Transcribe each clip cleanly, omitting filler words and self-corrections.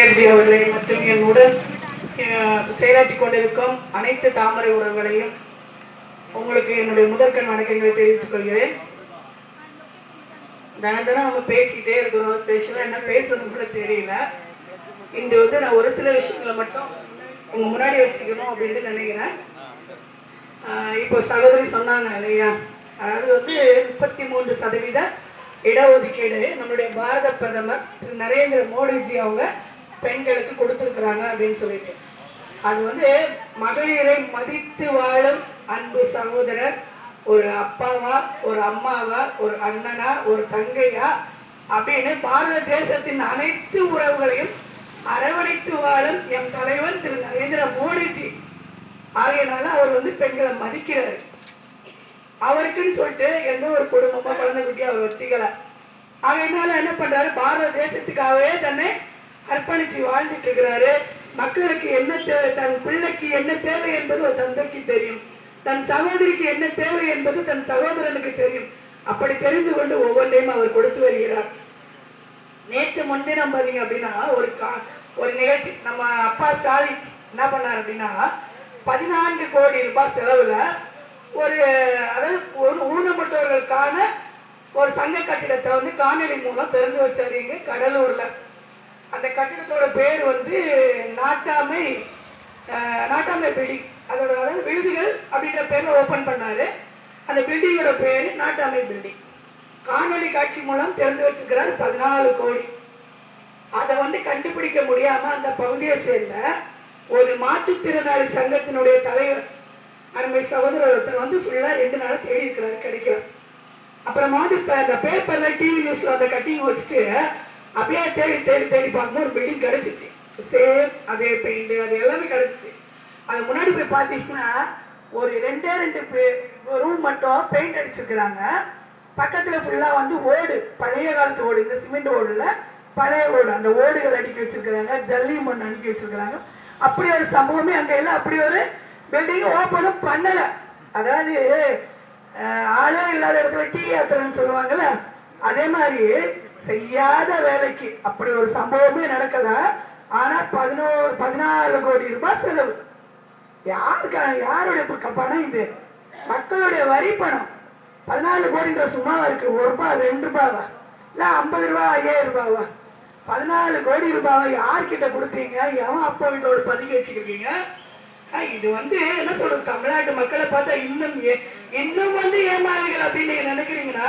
மேயர்ஜி அவர்களை மற்றும் என்னுடன் செயலாற்றி கொண்டிருக்கும் அனைத்து தாமரை உறவுகளையும் உங்களுக்கு என்னுடைய முதற்கண் வணக்கங்களை தெரிவித்துக் கொள்கிறேன். தினம் நம்ம பேசிட்டே இருக்கிறோம், ஸ்பெஷலாக என்ன பேசணும் கூட தெரியல. இன்று நான் ஒரு சில விஷயங்களை மட்டும் உங்க முன்னாடி வச்சுக்கணும் அப்படின்ட்டு நினைக்கிறேன். இப்போ சகோதரி சொன்னாங்க இல்லையா, அதாவது 33% இடஒதுக்கீடு நம்மளுடைய பாரத பிரதமர் திரு நரேந்திர மோடிஜி அவங்க பெண்களுக்கு கொடுத்துருக்குறாங்க அப்படின்னு சொல்லிட்டு, அது மகளிரை மதித்து வாழும் அன்பு சகோதரர், ஒரு அப்பாவா, ஒரு அம்மாவா, ஒரு அண்ணனா, ஒரு தங்கையா அப்படின்னு பாரத தேசத்தின் அனைத்து உறவுகளையும் அரவணைத்து வாழும் எம் தலைவர் திரு நரேந்திர மோடிஜி ஆகையினால அவர் பெண்களை மதிக்கிறார். அவருக்குன்னு சொல்லிட்டு எந்த ஒரு குடும்பமா குழந்தை குட்டி அவர் வச்சுக்கல. ஆகையினால என்ன பண்றாரு, பாரத தேசத்துக்காகவே தன்னை அர்ப்பணிச்சு வாழ்ந்துட்டு இருக்கிறாரு. மக்களுக்கு என்ன தேவை, தன் பிள்ளைக்கு என்ன தேவை என்பது ஒரு தந்தைக்கு தெரியும், தன் சகோதரிக்கு என்ன தேவை என்பது தன் சகோதரனுக்கு தெரியும். அப்படி தெரிந்து கொண்டு ஒவ்வொன்றையும் அவர் கொடுத்து வருகிறார். நேற்று முன்தினம் பாத்தீங்க அப்படின்னா ஒரு நிகழ்ச்சி நம்ம அப்பா ஸ்டாலின் என்ன பண்ணார் அப்படின்னா, 14 கோடி ரூபாய் செலவுல அதாவது ஊனமுற்றவர்களுக்கான ஒரு சங்க கட்டிடத்தை காணொலி மூலம் திறந்து வச்சாரு இங்க கடலூர்ல. அந்த கட்டிடத்தோட பேர் நாட்டாமை பில்டிங். அதோட அதாவது விழுதுகள் அப்படின்ற பேர்ல ஓபன் பண்ணாரு. அந்த பில்டிங்கோட பேரு நாட்டாமை பில்டிங். காணொலி காட்சி மூலம் திறந்து வச்சிருக்கிறார். 14 கோடி. அதை கண்டுபிடிக்க முடியாம அந்த பகுதியை சேர்ந்த ஒரு மாற்றுத்திறனாளி சங்கத்தினுடைய தலைவர் அருமை சகோதரர் ஒருத்தர் ஃபுல்லா 2 நாள் தேடி இருக்கிறாரு, கிடைக்கல. அப்புறமா இந்த பேப்பர்ல டிவி நியூஸ்ல அந்த கட்டிங் வச்சுட்டு அப்படியே தேடி தேடி தேடி பார்க்கும்போது ஒரு பில்டிங் கிடைச்சிச்சு. சேம் அதே பெயிண்ட் அது எல்லாமே கிடைச்சிச்சு. அது முன்னாடி போய் பார்த்தீங்கன்னா ஒரு 2 ரூம் மட்டும் பெயிண்ட் அடிச்சிருக்கிறாங்க. பக்கத்துல ஃபுல்லா ஓடு, பழைய காலத்து ஓடு, இந்த சிமெண்ட் ஓடுல பழைய ஓடு, அந்த ஓடுகள் அடுக்கி வச்சிருக்கிறாங்க, ஜல்லி மண் அடுக்கி வச்சிருக்கிறாங்க. அப்படி ஒரு சம்பவமே அங்க இல்லை. அப்படி ஒரு பில்டிங் ஓப்பனும் பண்ணல. அதாவது ஆளே இல்லாத இடத்துல டீ ஏத்துறன்னு சொல்லுவாங்கல்ல, அதே மாதிரி செய்யாத வேலைக்கு அப்படி ஒரு சம்பவமே நடக்கல. ஆனா 14 கோடி ரூபாய் செலவு. யாருடைய பணம் இது? மக்களுடைய வரி பணம். 14 கோடின்ற சும்மாவா இருக்கு? 1 ரூபாய் 2 ரூபாவா இல்ல 50 ரூபாய் 5000 ரூபாவா? 14 கோடி ரூபாவை யார்கிட்ட கொடுத்தீங்க? எவன் அப்பா வீட்டோட பதுக்கி வச்சுக்கிறீங்க? இது என்ன சொல்றது, தமிழ்நாட்டு மக்களை பார்த்தா இன்னும் ஏமாளிகள் அப்படின்னு நீங்க நினைக்கிறீங்கன்னா,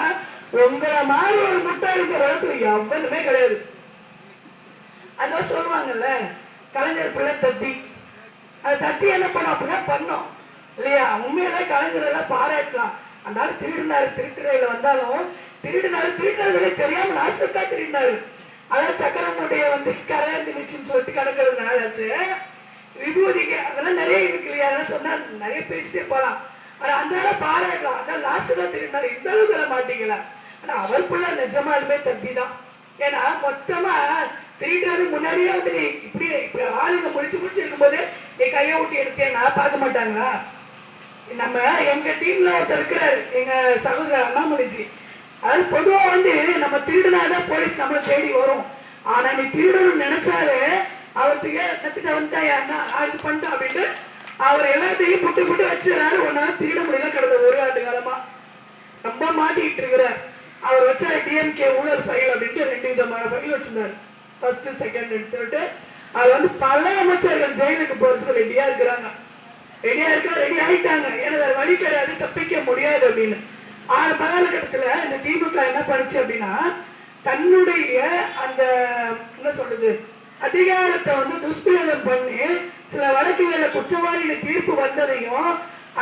உங்களை மாதிரி ஒரு முட்டாள் இந்த உலகத்துல எவனுமே கிடையாது. அதான் சொல்லுவாங்கல்ல, கலைஞர் பிள்ளை தத்தி. அது தத்தி என்ன பண்ணோம் அப்படின்னா பண்ணோம் இல்லையா? உண்மையில கலைஞர் எல்லாம் பாராட்டலாம். அந்த திருடினாரு, திருட்டுறையில வந்தாலும் திருடினாரு தெரியாம நாசக்கா திருடினாரு. அதான் சக்கரமுடைய கரையாந்து மிச்சின்னு சொல்லிட்டு கிடக்கிறதுனால விபூதிக்கு அதெல்லாம் நிறைய இருக்கு இல்லையா? அதெல்லாம் சொன்னா நிறைய பேசிட்டே போலாம். ஆனா அந்த பாராட்டலாம். அதான் லாஸ்ட் தான் திருடினாரு, இந்த அளவுக்கு தர மாட்டீங்களா? ஆனா அவர் பிள்ளை நிஜமாலுமே தத்தி தான். ஏன்னா மொத்தமா திருடுறது முன்னாடியே நீ இப்படி ஆளுங்க முடிச்சு இருக்கும் போது நீ கையை ஊட்டி எடுத்தேன்னா பார்க்க மாட்டாங்களா? நம்ம எங்க டீம்ல ஒருத்தர் இருக்கிறாரு, எங்க சகோதரர் அண்ணாமலைஜி. அது பொதுவா நம்ம திருடுனாதான் போலீஸ் நம்மளை தேடி வரும். ஆனா நீ திருடணும்னு நினைச்சாலே அவருக்கு அது பண்ணிட்டோம் அப்படின்ட்டு அவர் எல்லாத்தையும் புட்டு வச்சுறாரு. ஒன்னால திருட முடியல. கடந்த 1 ஆண்டு காலமா ரொம்ப மாட்டிக்கிட்டு இருக்கிறார். அவர் வச்ச டிஎம்கே ஊழல் ஃபைல் அப்படின்ட்டு 2 விதமான ஃபைல் வச்சிருந்தாரு. ஃபர்ஸ்ட் செகண்ட் சொல்லிட்டு அது பல அமைச்சர்கள் ஜெயிலுக்கு போறதுக்கு ரெடியா இருக்கிறாங்க. ரெடி ஆயிட்டாங்க. ஏன்னா வேற வழி கிடையாது, தப்பிக்க முடியாது அப்படின்னு. ஆறு காலகட்டத்துல இந்த திமுக என்ன பண்ணுச்சு அப்படின்னா, தன்னுடைய அந்த என்ன சொல்றது அதிகாரத்தை துஷ்பிரயோகம் பண்ணி சில வழக்குகளை குற்றவாளிகளை தீர்ப்பு வந்ததையும்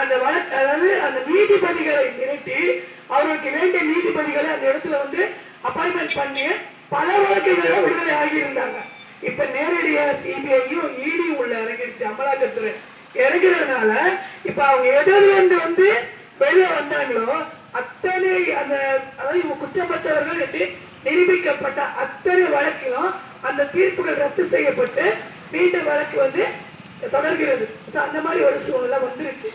அந்த வழக்கு அதாவது அந்த நீதிபதிகளை மிரட்டி அவர்களுக்கு வேண்டிய நீதிபதிகளை அந்த இடத்துல அப்பாயின்மெண்ட் பண்ணி பல வழக்குகளை விடுதலை ஆகியிருந்தாங்க. இப்ப நேரடியா சிபிஐயும் இடியும் உள்ள இறங்கிடுச்சு, அமலாக்கத்துறை இறங்குறதுனால இப்ப அவங்க எதிர்ந்து வெளியே வந்தாங்களோ அத்தனை அந்த அதாவது குற்றப்பட்டவர்கள் என்று நிரூபிக்கப்பட்ட அத்தனை வழக்கிலும் அந்த தீர்ப்புகள் ரத்து செய்யப்பட்டு மீண்டும் வழக்கு தொடர்கிறது. அந்த மாதிரி ஒரு சூழ்நிலை வந்துருச்சு.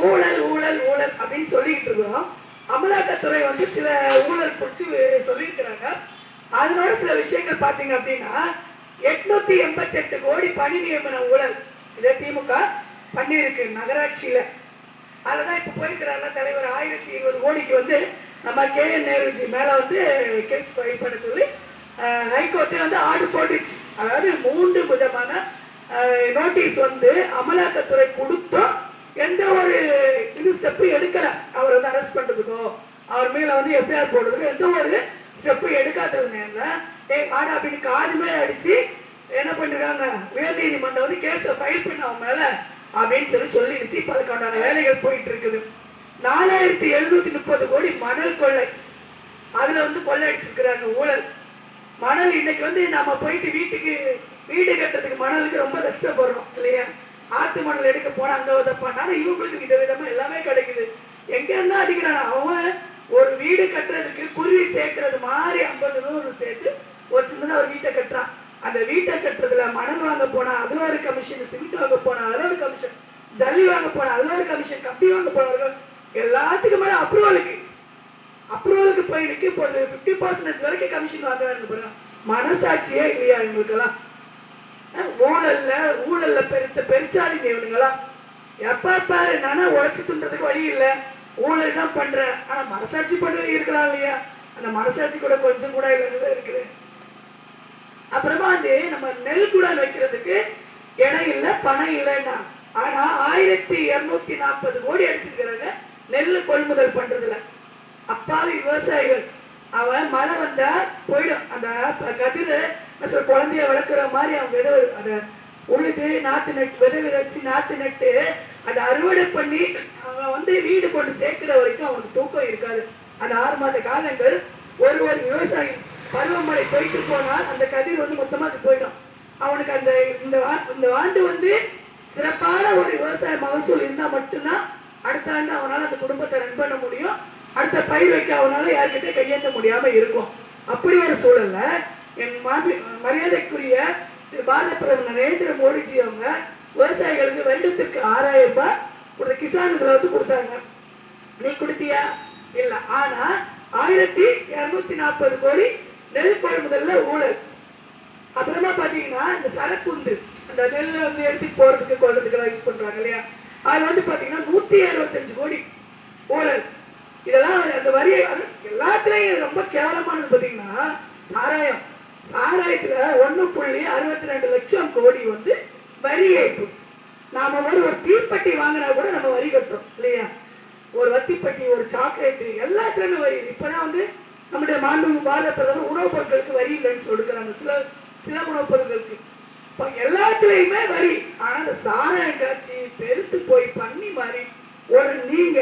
ஊழல் ஊழல் ஊழல் அப்படின்னு சொல்லிட்டு இருக்கிறோம். அமலாக்கத்துறை சில ஊழல் குறித்து சொல்லியிருக்கிறாங்க. அதனோட சில விஷயங்கள் பார்த்தீங்க அப்படின்னா, 888 கோடி பணி நியமன ஊழல் இதை திமுக பண்ணியிருக்கு நகராட்சியில. அதுதான் இப்ப போயிருக்கிறாங்க தலைவர் 1020 கோடிக்கு வந்து நம்ம KN நேருஜி மேல வந்து கேஸ் ஃபைல் பண்ண சொல்லி ஹைகோர்ட்டே வந்து ஆர்டர் போட்டுச்சு. அதாவது 3 விதமான நோட்டீஸ் வந்து அமலாக்கத்துறை கொடுத்தோம், எந்த ஒரு இது ஸ்டெப்பும் எடுக்கல. அவர் வந்து அரெஸ்ட் பண்றதுக்கோ அவர் மேல வந்து FIR போடுறதுக்கு எந்த ஒரு ஸ்டெப்பும் எடுக்காததுனால ஆடா அப்படின்னு காதுமே அடிச்சு என்ன பண்ணிருக்காங்க, உயர் நீதிமன்றம் வந்து கேஸை ஃபைல் பண்ண அவன் மேல அப்படின்னு சொல்லிடுச்சு. இப்ப அதுக்கான வேலைகள் போயிட்டு இருக்குது. 4730 கோடி மணல் கொள்ளை, அதுல வந்து கொள்ளை அடிச்சிருக்கிறாங்க ஊழல். மணல் இன்னைக்கு வந்து நம்ம போயிட்டு வீடு கட்டுறதுக்கு மணலுக்கு ரொம்ப கஷ்டப்படுறோம் இல்லையா? ஆத்து மணல் எடுக்க போனா அங்க உதப்பான இவங்களுக்கு விதவிதமா எல்லாமே கிடைக்குது. எங்க இருந்தா அடிக்கிறான் அவன். ஒரு வீடு கட்டுறதுக்கு குருவி சேர்க்கறது மாதிரி 50-100 சேர்த்து ஒரு சின்னதா ஒரு வீட்டை கட்டுறான். அந்த வீட்டை கட்டுறதுல மணல் வாங்க போனா அதுல ஒரு கமிஷன், சிமெண்ட் வாங்க போனா அதுல ஒரு கமிஷன், ஜல்லி வாங்க போனா அதுல ஒரு கமிஷன், கம்பி வாங்க போனவர்கள் எல்லாத்துக்கும் மேல அப்ரூவலுக்கு போய் நிக்க போது 50% வரைக்கும் கமிஷன் வாங்குறாங்க பாருங்க. மனசாட்சியே இல்லையா இவங்களுக்கெல்லாம்? ஊழல்ல பெருச்சாலிங்க இவனுங்கெல்லாம். எப்ப பாரு நானா உழைச்சு துன்றதுக்கு வழி இல்லை, ஊழல் தான் பண்றேன். ஆனா மனசாட்சி பண்றது இருக்கலாம் இல்லையா? அந்த மனசாட்சி கூட கொஞ்சம் கூட இல்லாததான் இருக்குது. அப்புறமா வந்து நம்ம நெல் கூட வைக்கிறதுக்கு இடம் இல்லை, பணம் இல்லைன்னா. ஆனா 1240 கோடி அடிச்சிருக்கிறாங்க நெல் கொள்முதல் பண்றதுல. அப்பாவி விவசாயிகள் அவன் மழை வந்தா போயிடும். அந்த கதிர குழந்தைய வளர்க்குற மாதிரி அவன் விதை உழுது நாத்து நட்டு விதை விதைச்சு நாத்து நட்டு அதை அறுவடை பண்ணி அவன் வந்து வீடு கொண்டு சேர்க்கிற வரைக்கும் அவனுக்கு தூக்கம் இருக்காது. அந்த 6 மாத காலங்கள் ஒரு விவசாயி பருவமழை போயிட்டு போனால் அந்த கதிர் வந்து மொத்தமா அது போயிடும். அவனுக்கு அந்த இந்த ஆண்டு வந்து சிறப்பான ஒரு விவசாய மகசூல் இருந்தா மட்டும்தான் அடுத்த ஆண்டு அவனால அந்த குடும்பத்தை ரன் பண்ண முடியும். அடுத்த பயிர் வைக்க அவனால யார்கிட்ட கையேற்ற முடியாம இருக்கும். அப்படி ஒரு சூழல்ல என் மரியாதைக்குரிய பாரத பிரதமர் நரேந்திர மோடிஜி அவங்க விவசாயிகளுக்கு வருடத்திற்கு 6000 ரூபாய் ஒரு கிசான்களை வந்து கொடுத்தாங்க. நீ கொடுத்தியா? இல்ல. ஆனா 1240 கோடி நெல் கொள்முதல்ல ஊழல். அப்புறமா பாத்தீங்கன்னா இந்த சரக்குந்து அந்த நெல்லை வந்து எடுத்து போறதுக்கு கொள்றதுக்கு எல்லாம் யூஸ் பண்றாங்க இல்லையா? அது வந்து பாத்தீங்கன்னா 165 கோடி ஊழல். இதெல்லாம் அந்த வரி எல்லாத்துலயும் ரொம்ப கேவலமானது. பாத்தீங்கன்னா சாராயத்துல 1.62 லட்சம் கோடி வந்து வரி ஏற்பு. நாம ஒரு தீப்பெட்டி வாங்கினா கூட நம்ம வரி கட்டுறோம் இல்லையா? ஒரு வத்திப்பட்டி, ஒரு சாக்லேட், எல்லாத்துலயுமே வரி. இப்பதான் வந்து நம்முடைய மாண்பு பாரத பிரதமர் உணவுப் பொருட்களுக்கு வரி இல்லைன்னு சொல்லுறாங்க. சில உணவுப் பொருட்களுக்கு எல்லாத்துலயுமே வரி. ஆனா அந்த சாராயம் காட்சி பெருத்து போய் பண்ணி மாறி ஒரு நீங்க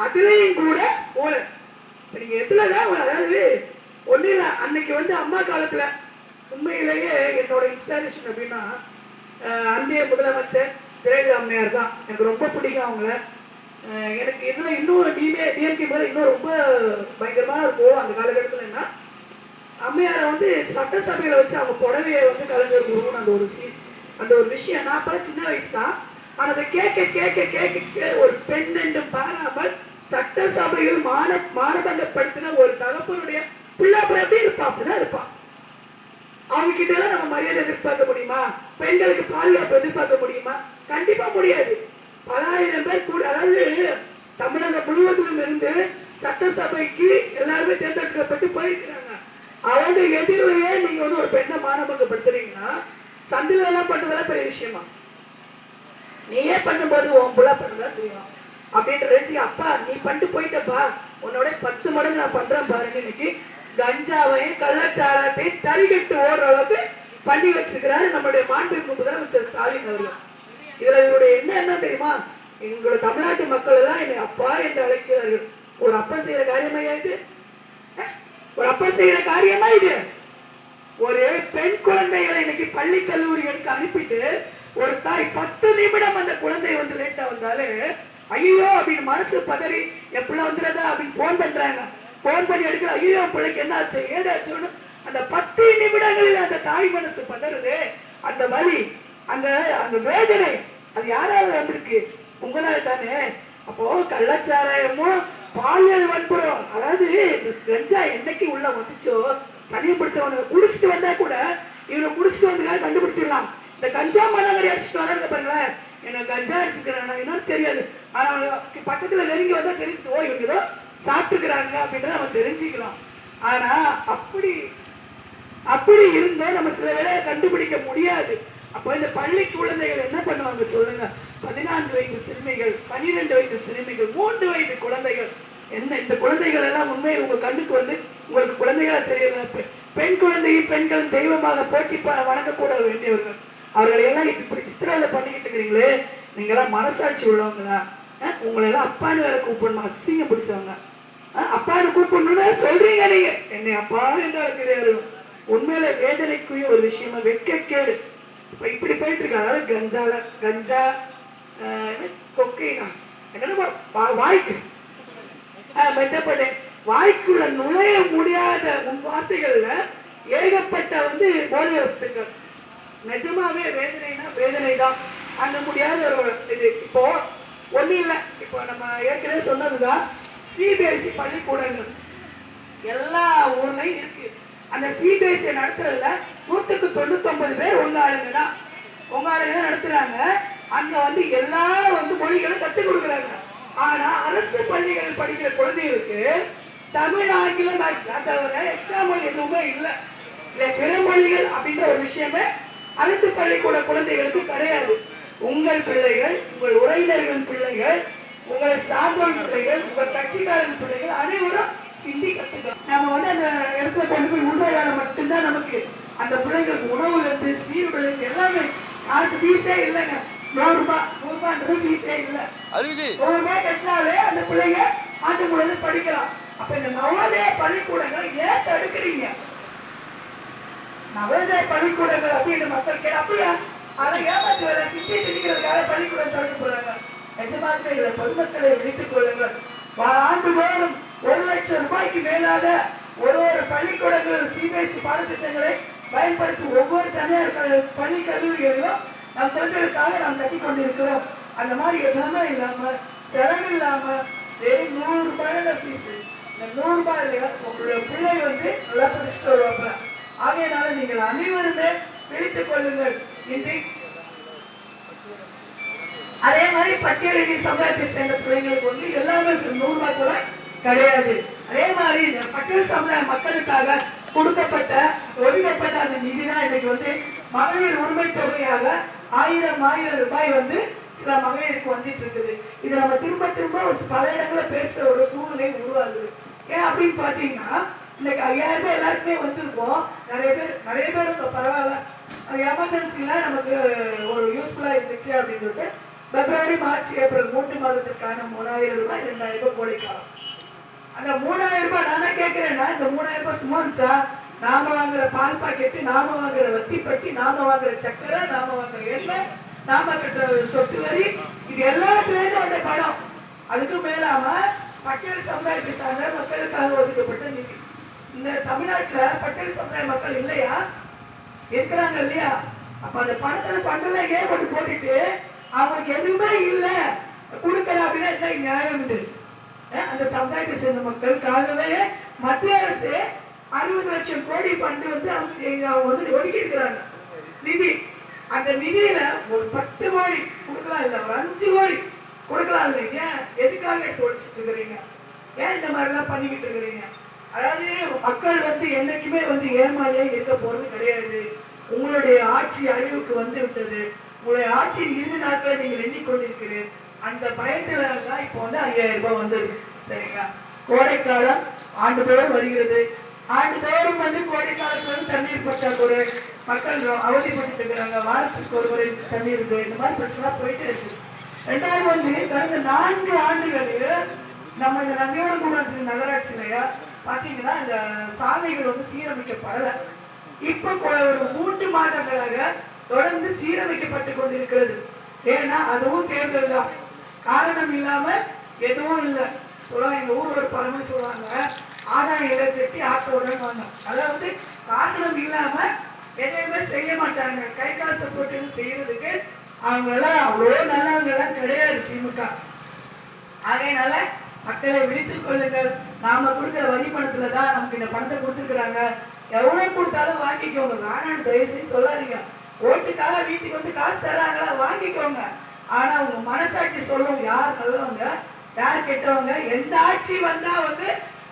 அதுலயும் கூட ஊழல். நீங்க எதுலதான் அதாவது ஒண்ணு இல்ல. அன்னைக்கு வந்து அம்மா காலத்துல உண்மையிலேயே என்னோட இன்ஸ்பிரேஷன் அப்படின்னா அன்றைய முதலமைச்சர் ஜெயலலிதா அம்மையார் தான். எனக்கு ரொம்ப பிடிக்கும் அவங்கள. எனக்கு இதுல இன்னும் டிஎம்கே மேல இன்னும் ரொம்ப பயங்கரமான போகும் அந்த காலகட்டத்துல. என்ன அம்மையாரை வந்து சட்டசபையில வச்சு அவங்க புடவையை வந்து கலைஞர் குருன்னு அந்த ஒரு விஷயம். நான் அப்ப சின்ன வயசு தான். ஆனா அதை கேட்க ஒரு பெண் என்றும் பாராமல் சட்டசபையில் மானபங்கப்படுத்தின ஒரு தகப்பனுடைய பிள்ளாப்புறம் எப்படி இருப்பான்? அப்படிதான் இருப்பான். அவங்க கிட்ட எல்லாம் நம்ம மரியாதை எதிர்பார்க்க முடியுமா? பெண்களுக்கு பாதுகாப்பு எதிர்பார்க்க முடியுமா? கண்டிப்பா முடியாது. பல ஆயிரம் பேர் கூட, அதாவது தமிழகம் முழுவதிலும் இருந்து சட்டசபைக்கு எல்லாருமே தேர்ந்தெடுக்கப்பட்டு போயிருக்கிறாங்க. அவங்க எதிரிலேயே நீங்க வந்து ஒரு பெண்ணை மானபங்கப்படுத்துறீங்கன்னா சந்தில எல்லாம் பண்றதெல்லாம் பெரிய விஷயமா? நீயே பண்ணும்போது உன் புள்ள பண்ணதான் செய்யலாம் அப்படின்ற அப்பா நீ பண்ணிட்டு போயிட்டப்பா, உன்னோட 10 மடங்கு நான் பண்றேன் பாருங்க. இன்னைக்கு கஞ்சாவையும் கள்ளச்சாராத்தையும் தறிகட்டு ஓடுற அளவுக்கு பண்ணி வச்சுக்கிறாரு நம்மளுடைய மாண்புமிகு முதலமைச்சர் ஸ்டாலின் அவர்கள். இதுல இவருடைய என்ன தெரியுமா? எங்களோட தமிழ்நாட்டு மக்கள் எல்லாம் என்னை அப்பா என்று அழைக்கிறார்கள். ஒரு அப்பா செய்யற காரியமா இது? ஒரு அப்பா செய்யற காரியமா இது? ஒரு பெண் குழந்தைகளை இன்னைக்கு பள்ளி கல்லூரிகளுக்கு அனுப்பிட்டு ஒரு தாய் 10 நிமிடம் அந்த குழந்தை வந்து லேட்டா வந்தாலே ஐயோ அப்படின்னு மனசு பதறி என் பிள்ளை வந்துடுறதா அப்படின்னு போன் பண்றாங்க. போன் பண்ணி எடுக்கிற ஐயோ பிள்ளைக்கு என்ன ஆச்சு ஏதாச்சுன்னு அந்த 10 நிமிடங்களில் அந்த தாய் மனசு பதறுது. அந்த வலி, அந்த வேதனை அது யாராவது வந்திருக்கு? உங்களால தானே. அப்போ கள்ளச்சாராயமும் பாலியல் வன்புறம், அதாவது கஞ்சா என்னைக்கு உள்ள வந்துச்சோ தனியை பிடிச்சவனுக்கு குடிச்சிட்டு வந்தா கூட இவரை குடிச்சிட்டு வந்ததுனால கண்டுபிடிச்சிடலாம். இந்த கஞ்சா மண்ணாங்கடி அடிச்சுட்டு வராங்க பாருங்களேன், எனக்கு கஞ்சா அடிச்சுக்கிறேன் இன்னொரு தெரியாது, ஆனா பக்கத்துல நெருங்கி வந்தா தெரிஞ்சு ஓ இவங்க ஏதோ சாப்பிட்டுக்கிறாங்க அப்படின்றத நம்ம தெரிஞ்சுக்கலாம். ஆனா அப்படி இருந்தோ நம்ம சில வேலையை கண்டுபிடிக்க முடியாது. அப்போ இந்த பள்ளி குழந்தைகள் என்ன பண்ணுவாங்க சொல்லுங்க? 14 வயது சிறுமிகள், 12 வயது சிறுமிகள், 3 வயது குழந்தைகள். என்ன இந்த குழந்தைகள் எல்லாம் உண்மையை உங்க கண்ணுக்கு வந்து உங்களுக்கு குழந்தைகளா தெரியல. பெண் குழந்தையை பெண்கள் தெய்வமாக போட்டி வணங்கக்கூட வேண்டியவர்கள். அவர்களை எல்லாம் இப்படி சித்திரவதை பண்ணிக்கிட்டு இருக்கிறீங்களே, நீங்க எல்லாம் மனசாட்சி உள்ளவங்களா? உங்களை எல்லாம் அப்பான்னு வேற கூப்பிடணும், அசிங்கம் பிடிச்சவங்க. அப்பான்னு கூப்பிடணும்னு சொல்றீங்க நீங்க, என்னை அப்பா என்று அழைக்கிறாரு. உண்மையில வேதனைக்குரிய ஒரு விஷயமா, வெட்கக்கேடு. இப்ப இப்படி போயிட்டு இருக்கு. அதாவது கஞ்சா கொக்கைனா என்னன்னா வாய்க்கு மெத்தப்பட்டு வாய்க்குள்ள நுழைய முடியாத வார்த்தைகள்ல ஏகப்பட்ட போதை வஸ்துக்கள். நிஜமாவே வேதனைனா வேதனை தான், அங்க முடியாத ஒரு இது. இப்போ ஒண்ணு இல்லை, இப்போ நம்ம ஏற்கனவே சொன்னதுதான் சிபிஎஸ்இ பள்ளிக்கூடங்கள் எல்லா ஊர்லயும் இருக்கு. அந்த சிபிஎஸ்இ நடத்துறதுல 199 பேர் உங்க ஆளுங்க தான் நடத்துறாங்க. அங்க எல்லா மொழிகளும் கற்றுக் கொடுக்குறாங்க. ஆனா அரசு பள்ளிகள் படிக்கிற குழந்தைகளுக்கு தமிழ், ஆங்கிலம், மேக்ஸ் தவிர எக்ஸ்ட்ரா மொழி எதுவுமே இல்லை. பிற மொழிகள் அப்படின்ற ஒரு விஷயமே அரசு பள்ளிக்கூட குழந்தைகளுக்கு கிடையாது. உங்கள் பிள்ளைகள், உங்கள் உறவினர்கள் பிள்ளைகள், உங்கள் சார்ந்தோர் பிள்ளைகள், உங்கள் கட்சிக்காரன் பிள்ளைகள் அனைவரும் ஹிந்தி கத்துக்கலாம். நம்ம அந்த இடத்துல கொண்டு போய் உணவு மட்டும்தான் நமக்கு அந்த பிள்ளைங்களுக்கு உணவுல இருந்து சீர்குலைக்கு எல்லாமே காசு ஃபீஸே இல்லைங்க. 100 ரூபாய் ஃபீஸே இல்லை. 100 ரூபாய் கட்டினாலே அந்த பிள்ளைங்க ஆண்டு முழுவது படிக்கலாம். அப்ப இந்த நவோதய பள்ளிக்கூடங்களை ஏன் தடுக்கிறீங்க? நவோதய பள்ளிக்கூடங்கள் அப்படின்னு மக்கள் கேட்க, அப்படியா அதை ஏமாத்து வேலை கிட்டி திணிக்கிறதுக்காக பள்ளிக்கூடம் திறக்க போறாங்க. நிஜமாக இதை பொதுமக்களை விழித்துக் கொள்ளுங்கள். ஆண்டுதோறும் 1 லட்சம் ரூபாய்க்கு மேலாக ஒரு பள்ளிக்கூடங்கள் சிபிஎஸ்இ பாடத்திட்டங்களை பயன்படுத்தி ஒவ்வொரு தனியார் பள்ளி கல்லூரிகளிலும் நம் குழந்தைகளுக்காக நாம் கட்டி கொண்டிருக்கிறோம். அந்த மாதிரி எதுவுமே இல்லாம செலவு இல்லாம வெறும் 100 ரூபாய் ஃபீஸ். இந்த 100 ரூபாயில உங்களுடைய பிள்ளை நல்லா படிச்சுட்டு வருவாங்க. ஆகையினால நீங்கள் அனைவருமே விழித்துக் கொள்ளுங்கள். இன்றி அதே மாதிரி பட்டியலினி சமுதாயத்தை சேர்ந்த பிள்ளைங்களுக்கு எல்லாமே 100 ரூபாய் கூட கிடையாது. அதே மாதிரி இந்த பட்டியல் சமுதாய மக்களுக்காக ஒதுக்கப்பட்ட அந்த நிதிதான் இன்னைக்கு மகளிர் உரிமை தொகையாக 1000 ரூபாய் சில மகளிருக்கு வந்துட்டு இருக்குது. இது நம்ம திரும்ப பல இடங்களை பேசுற ஒரு சூழ்நிலை உருவாகுது. ஏன் அப்படின்னு பாத்தீங்கன்னா, இன்னைக்கு 5000 ரூபாய் எல்லாருக்குமே வந்திருக்கோம். நிறைய பேர் பரவாயில்ல, அது எமர்ஜென்சில நமக்கு ஒரு யூஸ்ஃபுல்லா இருந்துச்சு அப்படின்னு சொல்லிட்டு பிப்ரவரி, மார்ச், ஏப்ரல் 3 மாதத்துக்கான 3000 ரூபாய் 2000 ரூபாய் கோடைக்காலம். அந்த 3000 ரூபாய் நானே கேட்கிறேன்னா, இந்த 3000 ரூபாய் சும்மா இருந்துச்சா? நாம வாங்குற பால் பாக்கெட்டு, நாம வாங்குற வத்தி பட்டி, நாம வாங்குற சக்கரை, நாம வாங்குற எண்ணெய், நாம கட்டுற சொத்து வரி, இது எல்லாத்துலேருந்து வந்த பணம். அதுக்கும் மேலாம பட்டியல் சமுதாயத்தை சார்ந்த மக்களுக்காக ஒதுக்கப்பட்ட நிதி. இந்த தமிழ்நாட்டுல பட்டியல் சமுதாய மக்கள் இல்லையா? இருக்கிறாங்க இல்லையா? அப்ப அந்த பணத்துல ஃபண்டெல்லாம் ஏன் போட்டுட்டு அவங்களுக்கு எதுவுமே இல்லை கொடுக்கல அப்படின்னா என்ன நியாயம்? இது அந்த சமுதாயத்தை சேர்ந்த மக்களுக்காகவே மத்திய அரசு 60 லட்சம் கோடி ஃபண்ட் அவங்க ஒதுக்கி இருக்கிறாங்க நிதி. அந்த நிதியில ஒரு 10 கோடி கொடுக்கலாம், இல்ல ஒரு 5 கோடி கொடுக்கலாம் இல்லை. ஏன் எதுக்காக எடுத்து ஒழிச்சிட்டு இருக்கிறீங்க? ஏன் இந்த மாதிரி எல்லாம் பண்ணிக்கிட்டு இருக்கிறீங்க? அதாவது மக்கள் என்னைக்குமே ஏமாளியா இருக்க போறது கிடையாது. உங்களுடைய ஆட்சி அழிவுக்கு விட்டது. உங்களுடைய ஆட்சியின் இறுதி நாட்களை நீங்கள் எண்ணிக்கொண்டிருக்கிறீர்கள். அந்த பயத்துல தான் இப்போ 5000 ரூபாய் வந்தது. சரிங்களா? கோடைக்காலம் ஆண்டுதோறும் வருகிறது. ஆண்டுதோறும் கோடை காலத்துல தண்ணீர் பற்றாக்குறை, மக்கள் அவதிப்பட்டு இருக்கிறாங்க. வாரத்துக்கு ஒரு முறை தண்ணீர் இருக்கு. இந்த மாதிரி பிரச்சனை போயிட்டே இருக்கு. 2வது கடந்த 4 ஆண்டுகளில் நம்ம இந்த நந்திவரகுடான் நகராட்சியிலையா பாத்தீங்கன்னா இந்த சாலைகள் சீரமைக்கப்படல. இப்ப ஒரு 3 மாதங்களாக தொடர்ந்து சீரமைக்கப்பட்டு கொண்டிருக்கிறது. ஏன்னா அதுவும் தேர்தல் தான், காரணம் இல்லாம எதுவும் இல்லை சொல்லுவாங்க. எங்க ஊர்ல ஒரு பழமொழி சொல்லுவாங்க, ஆதாயம் இலை செட்டி ஆத்தோடன்னு. அதாவது காரணம் இல்லாம எதையுமே செய்ய மாட்டாங்க. கை காசை போட்டு செய்யறதுக்கு அவங்க எல்லாம் அவ்வளோ நல்லவங்க எல்லாம் கிடையாது திமுக. ஆகையினால மக்களை விழித்துக் கொள்ளுங்கள். நாம கொடுக்கிற வரி பணத்துலதான் நமக்கு இந்த பணத்தை கொடுத்துருக்குறாங்க. எவ்வளவு கொடுத்தாலும் வாங்கிக்கோங்க, வேணான்னு தயவு செய்து சொல்லாதீங்க. ஓட்டுக்காக வீட்டுக்கு வந்து காசு தராங்களா, வாங்கிக்கோங்க. ஆனா உங்க மனசாட்சி சொல்லும் யார் நல்லவங்க யார் கெட்டவங்க. எந்த ஆட்சி வந்தா வந்து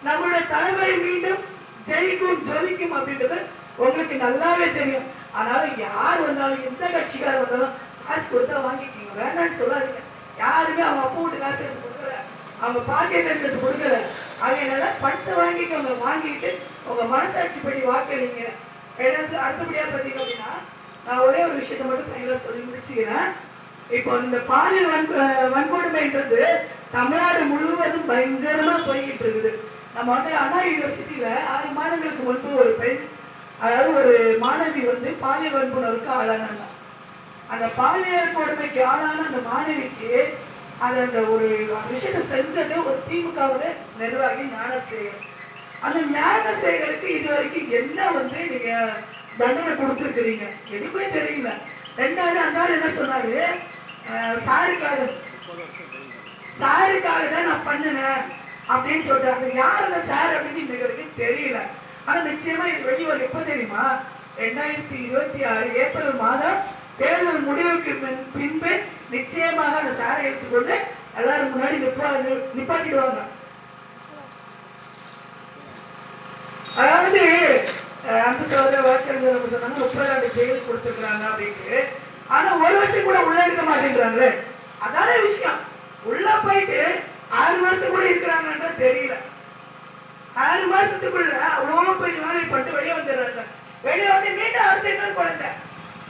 நம்மளுடைய தலைமுறை மீண்டும் ஜெயிக்கும் ஜொலிக்கும் அப்படின்றது உங்களுக்கு நல்லாவே தெரியும். அதனால யார் வந்தாலும் எந்த கட்சிக்காரர் வந்தாலும் காசு கொடுத்தா வாங்கிக்கோங்க, வேண்டான்னு சொல்லாதீங்க. யாருமே அவங்க அப்பா வீட்டு காசு எடுத்து கொடுக்கல, அவங்க பாக்கெட் எடுத்து கொடுக்கல. அதனால பணத்தை வாங்கிக்கோங்க, வாங்கிட்டு உங்க மனசாட்சி படி வாக்களிங்க. அடுத்தபடியா பார்த்தீங்க அப்படின்னா நான் ஒரே ஒரு விஷயத்த மட்டும் ஃபைனலா சொல்லி முடிச்சுக்கிறேன். இப்போ இந்த பாலியல் வன்கொடுமைன்றது தமிழ்நாடு முழுவதும் பயங்கரமா போய்கிட்டு இருக்குது. நம்ம வந்து அண்ணா யூனிவர்சிட்டியில 6 மாதங்களுக்கு முன்பு ஒரு பெண், அதாவது ஒரு மாணவி வந்து பாலியல் வன்புணர்வுக்கு ஆளானாங்க. அந்த பாலியல் கொடுமைக்கு ஆளான அந்த மாணவிக்கு அந்த ஒரு விஷயத்தை செஞ்சது ஒரு திமுகவோட நிர்வாகி ஞானசேகர். அந்த ஞானசேகருக்கு இது வரைக்கும் என்ன வந்து நீங்க தண்டனை கொடுத்துருக்கிறீங்க எதுவுமே தெரியல. 2வது அந்த ஆள் என்ன சொன்னாரு, சாருக்காக தான் நான் பண்ணினேன் அப்படின்னு சொல்லிட்டு அது யார் அந்த சார் அப்படின்னு இன்னைக்கு வரைக்கும் தெரியல. ஆனா நிச்சயமா இது வெளிவரும் எப்ப தெரியுமா, 2026 ஏப்ரல் மாதம் தேர்தல் முடிவுக்கு பின்பு நிச்சயமாக அந்த சாரை எடுத்துக்கொண்டு எல்லாரும் முன்னாடி நிப்பாட்டிடுவாங்க. அதாவது அன்பு சகோதர வழக்கறிஞர் சொன்னாங்க 30 ஆண்டு ஜெயில் கொடுத்துருக்காங்க அப்படின்ட்டு. ஆனா 1 வருஷம் கூட உள்ள இருக்க மாட்டேன்றாங்களே, அதான விஷயம். உள்ள போயிட்டு 6 மாசம் கூட இருக்கிறாங்கன்ற தெரியல. 6 மாசத்துக்குள்ள அவ்வளோ பெரிய வேலை பட்டு வெளியே வந்துடுறாங்க. வெளியே வந்து மீண்டும் அடுத்த இன்னொரு குழந்தை,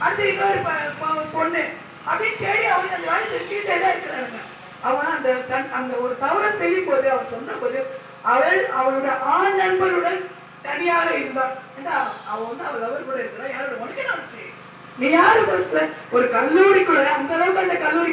அடுத்து இன்னொரு பொண்ணு அப்படின்னு தேடி அவங்க அந்த வேலை செஞ்சுக்கிட்டே தான் இருக்கிறாங்க. அவன் அந்த ஒரு தவறை செய்யும் போது அவன் சொன்ன போது அவளுடைய ஆண் நண்பருடன் தனியாக இருந்தான். அவன் வந்து அவள் அவர் கூட இருக்கிறான். யாரோட உனக்கு என்ன ஆச்சு, நீ யாரு? ஒரு கல்லூரிக்குள்ள அந்த அளவுக்கு அந்த கல்லூரி